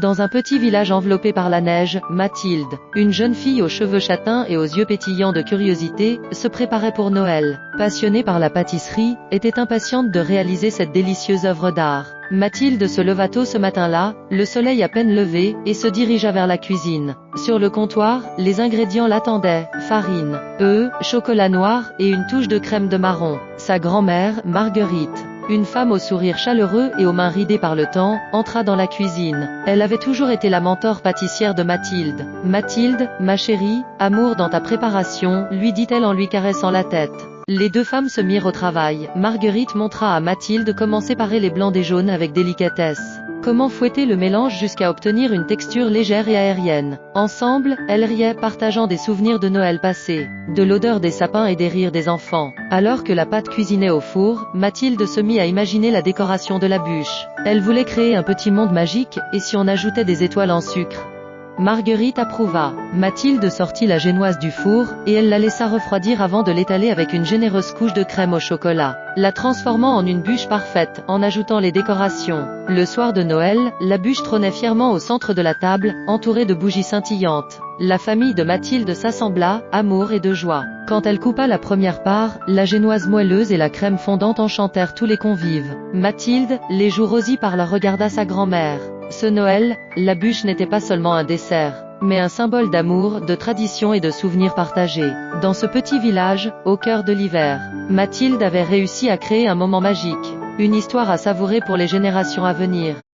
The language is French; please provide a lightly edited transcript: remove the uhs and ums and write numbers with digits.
Dans un petit village enveloppé par la neige, Mathilde, une jeune fille aux cheveux châtains et aux yeux pétillants de curiosité, se préparait pour Noël. Passionnée par la pâtisserie, était impatiente de réaliser cette délicieuse œuvre d'art. Mathilde se leva tôt ce matin-là, le soleil à peine levé, et se dirigea vers la cuisine. Sur le comptoir, les ingrédients l'attendaient: farine, œufs, chocolat noir et une touche de crème de marron. Sa grand-mère, Marguerite, une femme au sourire chaleureux et aux mains ridées par le temps, entra dans la cuisine. Elle avait toujours été la mentor pâtissière de Mathilde. « Mathilde, ma chérie, amour dans ta préparation », lui dit-elle en lui caressant la tête. Les deux femmes se mirent au travail. Marguerite montra à Mathilde comment séparer les blancs des jaunes avec délicatesse, comment fouetter le mélange jusqu'à obtenir une texture légère et aérienne. Ensemble, elles riaient, partageant des souvenirs de Noël passés, de l'odeur des sapins et des rires des enfants. Alors que la pâte cuisinait au four, Mathilde se mit à imaginer la décoration de la bûche. Elle voulait créer un petit monde magique, et si on ajoutait des étoiles en sucre? Marguerite approuva. Mathilde sortit la génoise du four, et elle la laissa refroidir avant de l'étaler avec une généreuse couche de crème au chocolat, la transformant en une bûche parfaite, en ajoutant les décorations. Le soir de Noël, la bûche trônait fièrement au centre de la table, entourée de bougies scintillantes. La famille de Mathilde s'assembla, amour et de joie. Quand elle coupa la première part, la génoise moelleuse et la crème fondante enchantèrent tous les convives. Mathilde, les joues rosies par la regarda sa grand-mère. Ce Noël, la bûche n'était pas seulement un dessert, mais un symbole d'amour, de tradition et de souvenirs partagés. Dans ce petit village, au cœur de l'hiver, Mathilde avait réussi à créer un moment magique, une histoire à savourer pour les générations à venir.